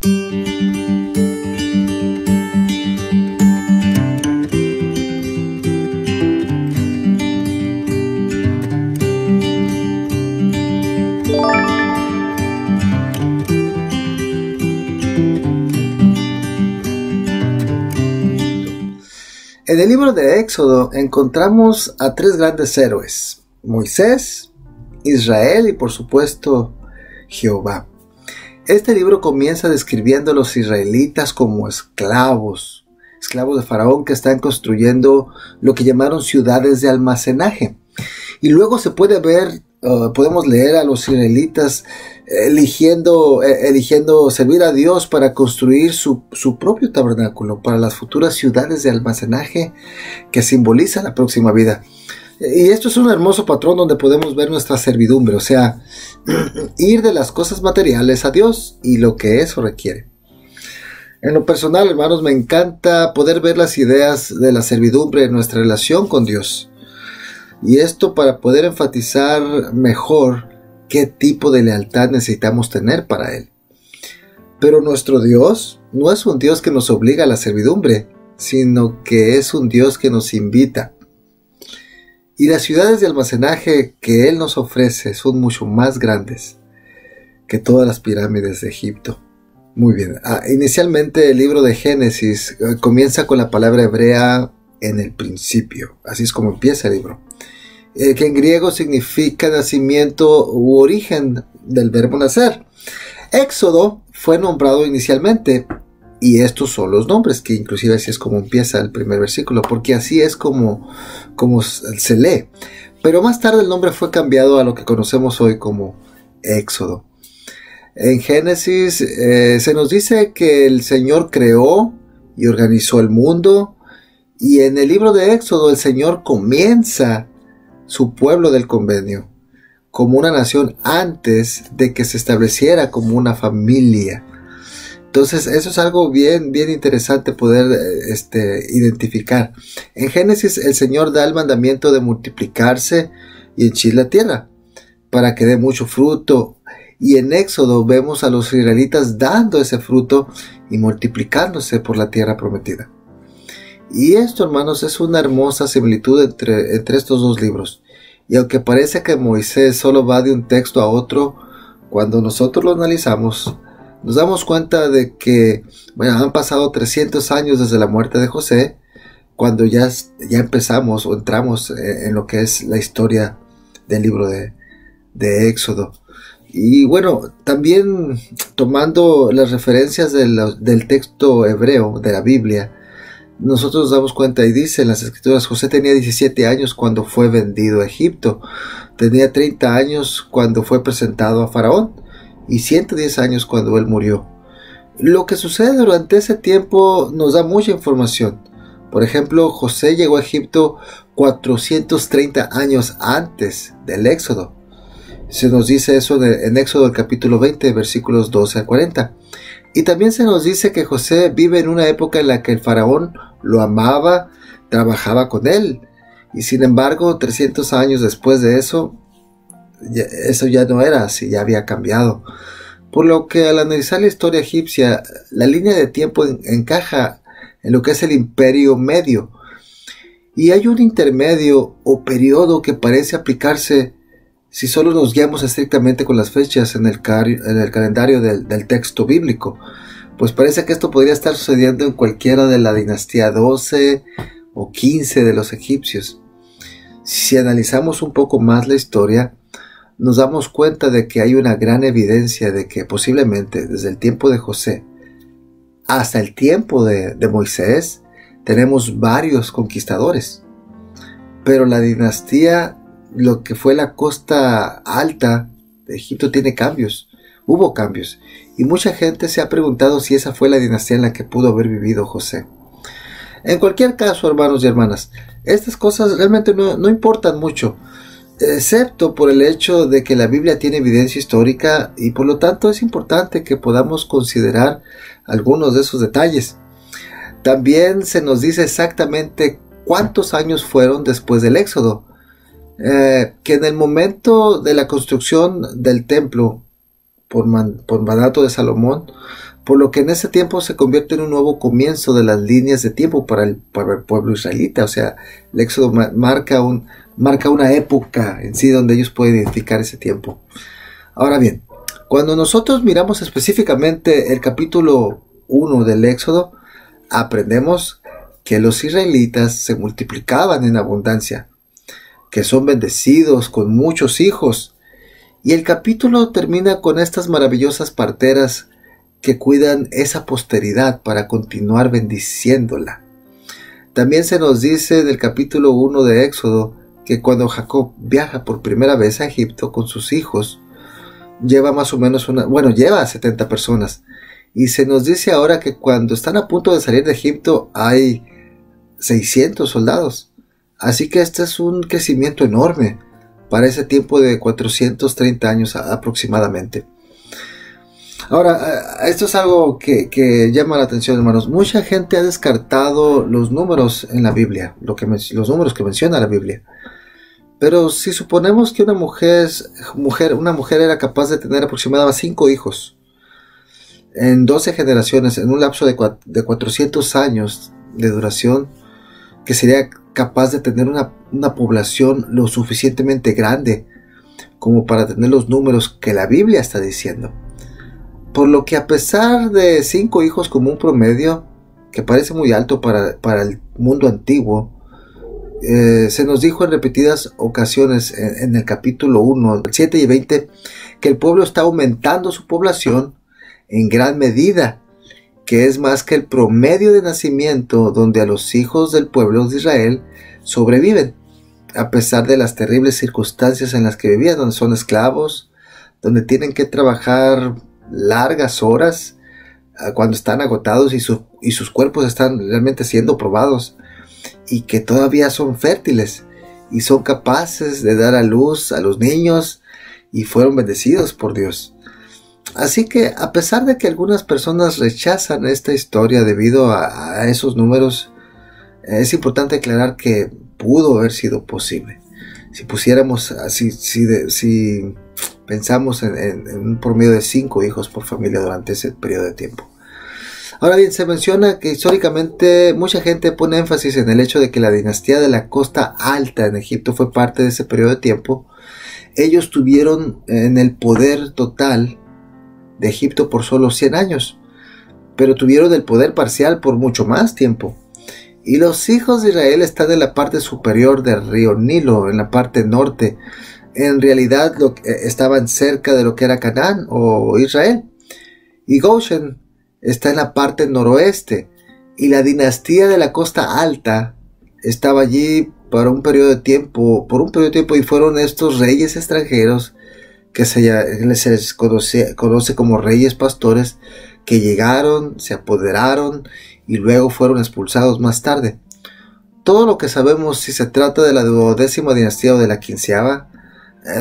En el libro de Éxodo encontramos a tres grandes héroes: Moisés, Israel y por supuesto Jehová. Este libro comienza describiendo a los israelitas como esclavos de Faraón, que están construyendo lo que llamaron ciudades de almacenaje. Y luego se puede ver, podemos leer a los israelitas eligiendo servir a Dios para construir su propio tabernáculo para las futuras ciudades de almacenaje que simbolizan la próxima vida. Y esto es un hermoso patrón donde podemos ver nuestra servidumbre, o sea, ir de las cosas materiales a Dios y lo que eso requiere. En lo personal, hermanos, me encanta poder ver las ideas de la servidumbre en nuestra relación con Dios. Y esto para poder enfatizar mejor qué tipo de lealtad necesitamos tener para Él. Pero nuestro Dios no es un Dios que nos obliga a la servidumbre, sino que es un Dios que nos invita. Y las ciudades de almacenaje que Él nos ofrece son mucho más grandes que todas las pirámides de Egipto. Muy bien, inicialmente el libro de Génesis comienza con la palabra hebrea en el principio. Así es como empieza el libro. Que en griego significa nacimiento u origen del verbo nacer. Éxodo fue nombrado inicialmente, y estos son los nombres, que inclusive así es como empieza el primer versículo, porque así es como se lee. Pero más tarde el nombre fue cambiado a lo que conocemos hoy como Éxodo. En Génesis se nos dice que el Señor creó y organizó el mundo, y en el libro de Éxodo el Señor comienza su pueblo del convenio como una nación antes de que se estableciera como una familia. Entonces eso es algo bien interesante poder identificar. En Génesis el Señor da el mandamiento de multiplicarse y henchir la tierra para que dé mucho fruto, y en Éxodo vemos a los israelitas dando ese fruto y multiplicándose por la tierra prometida. Y esto, hermanos, es una hermosa similitud entre estos dos libros. Y aunque parece que Moisés solo va de un texto a otro, cuando nosotros lo analizamos, nos damos cuenta de que han pasado 300 años desde la muerte de José, cuando ya empezamos o entramos en lo que es la historia del libro de Éxodo. Y bueno, también tomando las referencias del texto hebreo de la Biblia, nosotros nos damos cuenta, y dice en las escrituras: José tenía 17 años cuando fue vendido a Egipto, tenía 30 años cuando fue presentado a Faraón, y 110 años cuando él murió. Lo que sucede durante ese tiempo nos da mucha información. Por ejemplo, José llegó a Egipto 430 años antes del Éxodo. Se nos dice eso en Éxodo el capítulo 20, versículos 12 al 40. Y también se nos dice que José vive en una época en la que el faraón lo amaba, trabajaba con él. Y sin embargo, 300 años después de eso ya no era así, ya había cambiado. Por lo que al analizar la historia egipcia, la línea de tiempo encaja en lo que es el Imperio Medio. Y hay un intermedio o periodo que parece aplicarse si solo nos guiamos estrictamente con las fechas en el calendario del texto bíblico. Pues parece que esto podría estar sucediendo en cualquiera de la dinastía 12 o 15 de los egipcios. Si analizamos un poco más la historia, nos damos cuenta de que hay una gran evidencia de que posiblemente desde el tiempo de José hasta el tiempo de Moisés tenemos varios conquistadores. Pero la dinastía, lo que fue la costa alta de Egipto, tiene cambios. Hubo cambios. Y mucha gente se ha preguntado si esa fue la dinastía en la que pudo haber vivido José. En cualquier caso, hermanos y hermanas, estas cosas realmente no importan mucho, excepto por el hecho de que la Biblia tiene evidencia histórica, y por lo tanto es importante que podamos considerar algunos de esos detalles. También se nos dice exactamente cuántos años fueron después del Éxodo, que en el momento de la construcción del templo por mandato de Salomón, por lo que en ese tiempo se convierte en un nuevo comienzo de las líneas de tiempo para el pueblo israelita. O sea, el Éxodo marca una época en sí donde ellos pueden identificar ese tiempo. Ahora bien, cuando nosotros miramos específicamente el capítulo 1 del Éxodo, aprendemos que los israelitas se multiplicaban en abundancia, que son bendecidos con muchos hijos, y el capítulo termina con estas maravillosas parteras que cuidan esa posteridad para continuar bendiciéndola. También se nos dice del capítulo 1 de Éxodo que cuando Jacob viaja por primera vez a Egipto con sus hijos, lleva más o menos lleva a 70 personas. Y se nos dice ahora que cuando están a punto de salir de Egipto hay 600 soldados. Así que este es un crecimiento enorme para ese tiempo de 430 años aproximadamente. Ahora, esto es algo que llama la atención, hermanos. Mucha gente ha descartado los números en la Biblia, los números que menciona la Biblia. Pero si suponemos que una mujer era capaz de tener aproximadamente 5 hijos en 12 generaciones, en un lapso de 400 años de duración, que sería capaz de tener una población lo suficientemente grande como para tener los números que la Biblia está diciendo. Por lo que, a pesar de 5 hijos como un promedio, que parece muy alto para el mundo antiguo, se nos dijo en repetidas ocasiones en el capítulo 1, 7 y 20, que el pueblo está aumentando su población en gran medida, que es más que el promedio de nacimiento, donde a los hijos del pueblo de Israel sobreviven, a pesar de las terribles circunstancias en las que vivían, donde son esclavos, donde tienen que trabajar largas horas, cuando están agotados y sus cuerpos están realmente siendo probados, y que todavía son fértiles y son capaces de dar a luz a los niños y fueron bendecidos por Dios. Así que, a pesar de que algunas personas rechazan esta historia debido a esos números, es importante aclarar que pudo haber sido posible. Si pusiéramos así, si pensamos en un promedio de 5 hijos por familia durante ese periodo de tiempo. Ahora bien, se menciona que históricamente mucha gente pone énfasis en el hecho de que la dinastía de la costa alta en Egipto fue parte de ese periodo de tiempo. Ellos tuvieron en el poder total de Egipto por solo 100 años, pero tuvieron el poder parcial por mucho más tiempo. Y los hijos de Israel están en la parte superior del río Nilo, en la parte norte. En realidad estaban cerca de lo que era Canaán o Israel. Y Goshen está en la parte noroeste, y la dinastía de la costa alta estaba allí por un periodo de tiempo, y fueron estos reyes extranjeros que se les conoce como reyes pastores, que llegaron, se apoderaron y luego fueron expulsados más tarde. Todo lo que sabemos, si se trata de la 12ª dinastía o de la 15ª,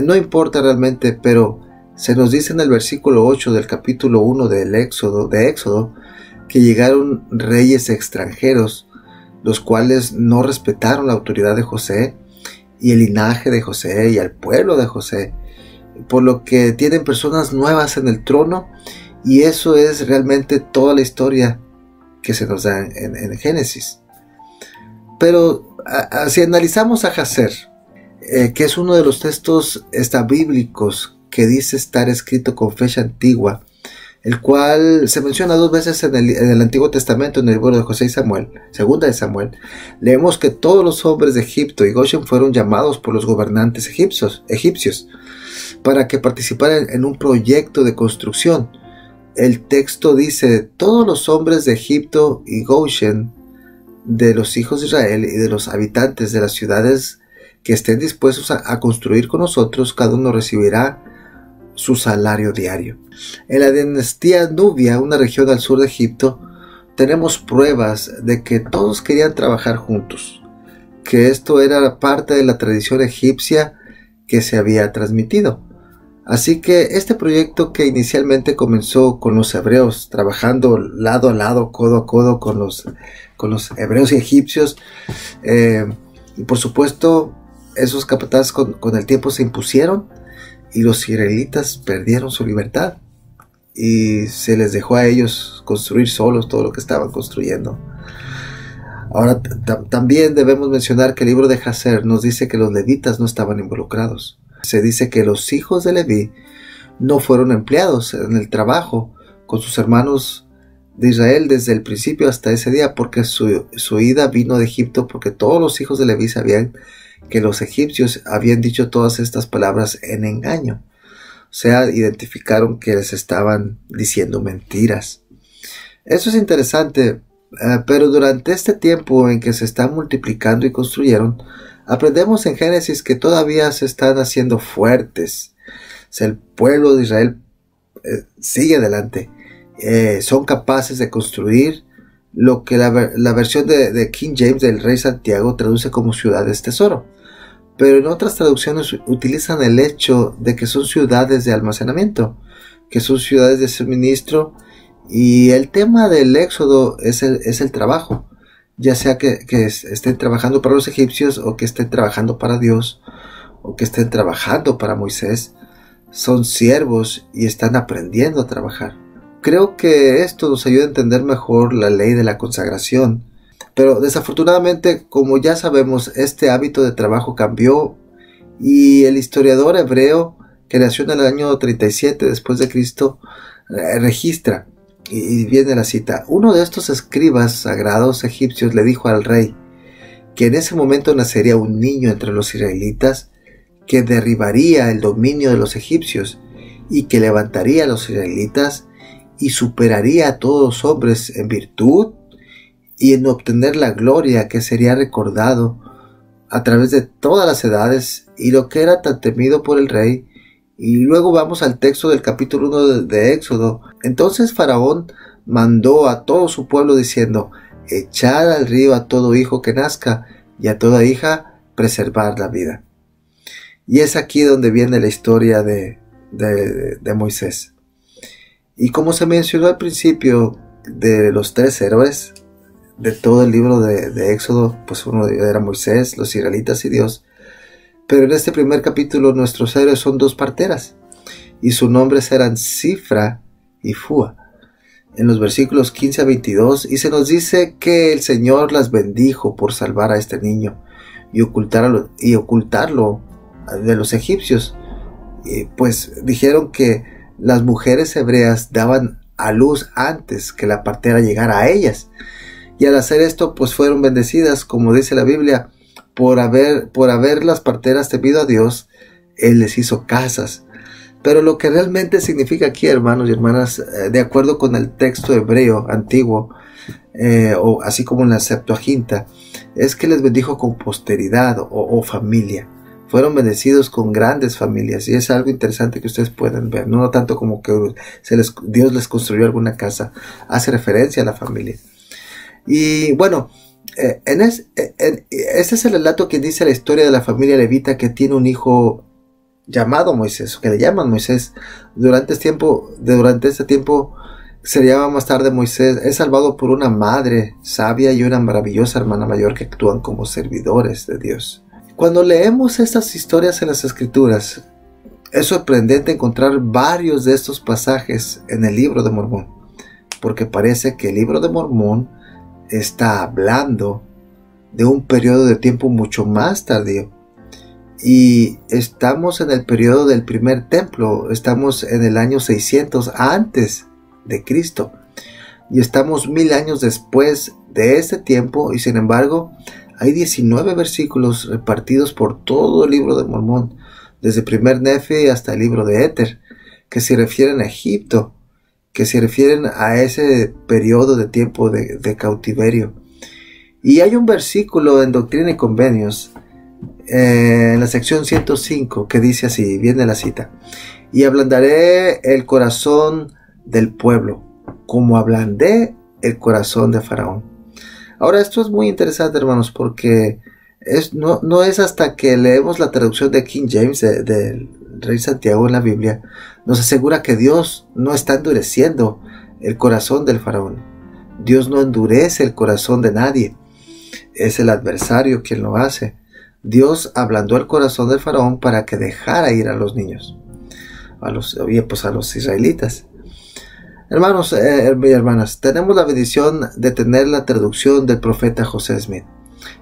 no importa realmente, pero se nos dice en el versículo 8 del capítulo 1 de Éxodo, que llegaron reyes extranjeros, los cuales no respetaron la autoridad de José y el linaje de José y al pueblo de José, por lo que tienen personas nuevas en el trono, y eso es realmente toda la historia que se nos da en Génesis. Pero si analizamos a Jazer, que es uno de los textos bíblicos que dice estar escrito con fecha antigua, el cual se menciona 2 veces en el Antiguo Testamento, en el libro de José y Samuel, segunda de Samuel, leemos que todos los hombres de Egipto y Goshen fueron llamados por los gobernantes egipcios para que participaran en un proyecto de construcción. El texto dice: todos los hombres de Egipto y Goshen, de los hijos de Israel y de los habitantes de las ciudades que estén dispuestos a construir con nosotros, cada uno recibirá su salario diario. En la dinastía Nubia, una región al sur de Egipto, tenemos pruebas de que todos querían trabajar juntos, que esto era parte de la tradición egipcia que se había transmitido. Así que este proyecto, que inicialmente comenzó con los hebreos trabajando lado a lado, codo a codo con los hebreos y egipcios, y por supuesto esos capataces con el tiempo se impusieron y los israelitas perdieron su libertad. y se les dejó a ellos construir solos todo lo que estaban construyendo. Ahora también debemos mencionar que el libro de Jacer nos dice que los levitas no estaban involucrados. Se dice que los hijos de Leví no fueron empleados en el trabajo con sus hermanos de Israel desde el principio hasta ese día, porque su ida vino de Egipto, porque todos los hijos de Leví sabían que los egipcios habían dicho todas estas palabras en engaño. O sea, identificaron que les estaban diciendo mentiras. Eso es interesante, pero durante este tiempo en que se están multiplicando y construyeron, aprendemos en Génesis que todavía se están haciendo fuertes. O sea, el pueblo de Israel sigue adelante. Son capaces de construir lo que la versión de King James del Rey Santiago traduce como ciudades tesoro. Pero en otras traducciones utilizan el hecho de que son ciudades de almacenamiento, que son ciudades de suministro, y el tema del éxodo es el trabajo, ya sea que estén trabajando para los egipcios, o que estén trabajando para Dios, o que estén trabajando para Moisés. Son siervos y están aprendiendo a trabajar. Creo que esto nos ayuda a entender mejor la ley de la consagración. Pero desafortunadamente, como ya sabemos, este hábito de trabajo cambió, y el historiador hebreo que nació en el año 37 después de Cristo registra, y viene la cita: uno de estos escribas sagrados egipcios le dijo al rey que en ese momento nacería un niño entre los israelitas que derribaría el dominio de los egipcios y que levantaría a los israelitas y superaría a todos los hombres en virtud y en obtener la gloria que sería recordado a través de todas las edades, y lo que era tan temido por el rey. Y luego vamos al texto del capítulo 1 de Éxodo. Entonces Faraón mandó a todo su pueblo diciendo: echad al río a todo hijo que nazca, y a toda hija preservar la vida. Y es aquí donde viene la historia de Moisés. Y como se mencionó al principio, de los tres héroes de todo el libro de Éxodo, pues uno era Moisés, los israelitas y Dios. Pero en este primer capítulo nuestros héroes son dos parteras, y sus nombres eran Sifra y Fúa, en los versículos 15 a 22, y se nos dice que el Señor las bendijo por salvar a este niño y ocultarlo de los egipcios. Y pues dijeron que las mujeres hebreas daban a luz antes que la partera llegara a ellas, y al hacer esto pues fueron bendecidas, como dice la Biblia. Por haber las parteras temido a Dios, Él les hizo casas. Pero lo que realmente significa aquí, hermanos y hermanas, de acuerdo con el texto hebreo antiguo, o así como en la Septuaginta, es que les bendijo con posteridad o familia. Fueron bendecidos con grandes familias, y es algo interesante que ustedes pueden ver. No tanto como que Dios les construyó alguna casa, hace referencia a la familia. Y bueno, este es el relato que dice la historia de la familia levita, que tiene un hijo llamado Moisés, que le llaman Moisés. Durante este tiempo se llama más tarde Moisés. Es salvado por una madre sabia y una maravillosa hermana mayor que actúan como servidores de Dios. Cuando leemos estas historias en las Escrituras, es sorprendente encontrar varios de estos pasajes en el libro de Mormón, porque parece que el libro de Mormón está hablando de un periodo de tiempo mucho más tardío, y estamos en el periodo del primer templo. Estamos en el año 600 antes de Cristo, y estamos 1000 años después de este tiempo, y sin embargo hay 19 versículos repartidos por todo el libro de Mormón, desde primer Nefi hasta el libro de Éter, que se refieren a Egipto, que se refieren a ese periodo de tiempo de cautiverio. Y hay un versículo en Doctrina y Convenios, en la sección 105, que dice así, viene la cita: y ablandaré el corazón del pueblo, como ablandé el corazón de Faraón. Ahora, esto es muy interesante, hermanos, porque no es hasta que leemos la traducción de King James del Rey Santiago en la Biblia, nos asegura que Dios no está endureciendo el corazón del faraón. Dios no endurece el corazón de nadie. Es el adversario quien lo hace. Dios ablandó el corazón del faraón para que dejara ir a los niños, a los israelitas. Hermanos y hermanas, tenemos la bendición de tener la traducción del profeta José Smith,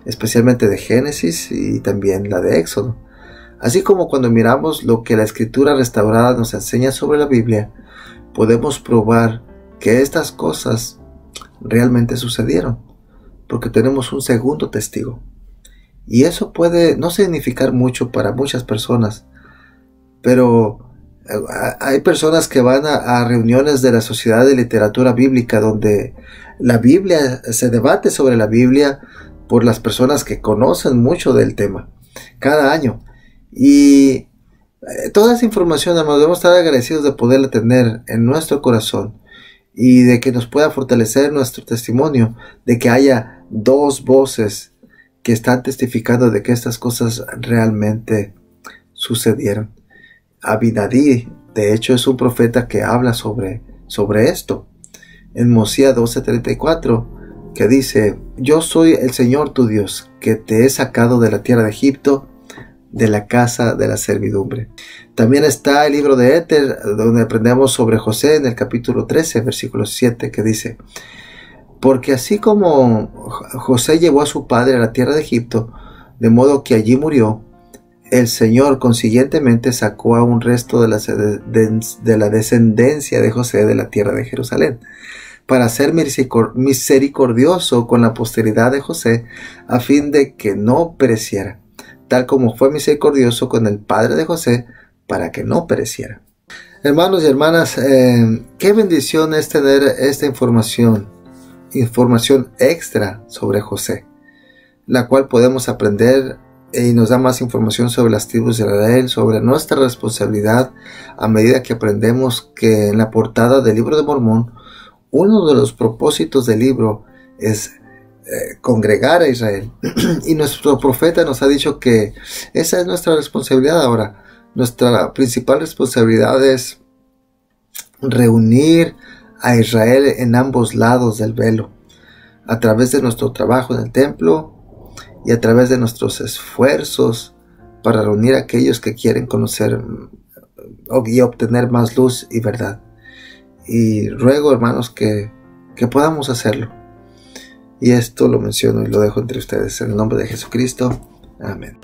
especialmente de Génesis y también la de Éxodo. Así como cuando miramos lo que la escritura restaurada nos enseña sobre la Biblia, podemos probar que estas cosas realmente sucedieron, porque tenemos un segundo testigo. Y eso puede no significar mucho para muchas personas, pero hay personas que van a reuniones de la Sociedad de Literatura Bíblica donde la Biblia se debate sobre la Biblia por las personas que conocen mucho del tema cada año. Y toda esa información, hermanos, debemos estar agradecidos de poderla tener en nuestro corazón y de que nos pueda fortalecer nuestro testimonio, de que haya dos voces que están testificando de que estas cosas realmente sucedieron. Abinadí, de hecho, es un profeta que habla sobre esto. En Mosías 12:34, que dice: yo soy el Señor tu Dios, que te he sacado de la tierra de Egipto, de la casa de la servidumbre. También está el libro de Éter, donde aprendemos sobre José en el capítulo 13, versículo 7, que dice: porque así como José llevó a su padre a la tierra de Egipto, de modo que allí murió, el Señor consiguientemente sacó a un resto de la descendencia de José de la tierra de Jerusalén, para ser misericordioso con la posteridad de José, a fin de que no pereciera, tal como fue misericordioso con el padre de José, para que no pereciera. Hermanos y hermanas, qué bendición es tener esta información extra sobre José, la cual podemos aprender y nos da más información sobre las tribus de Israel, sobre nuestra responsabilidad, a medida que aprendemos que en la portada del libro de Mormón, uno de los propósitos del libro es congregar a Israel. Y nuestro profeta nos ha dicho que esa es nuestra responsabilidad ahora. Nuestra principal responsabilidad es reunir a Israel en ambos lados del velo, a través de nuestro trabajo en el templo y a través de nuestros esfuerzos para reunir a aquellos que quieren conocer y obtener más luz y verdad. Y ruego, hermanos, que podamos hacerlo. Y esto lo menciono y lo dejo entre ustedes en el nombre de Jesucristo. Amén.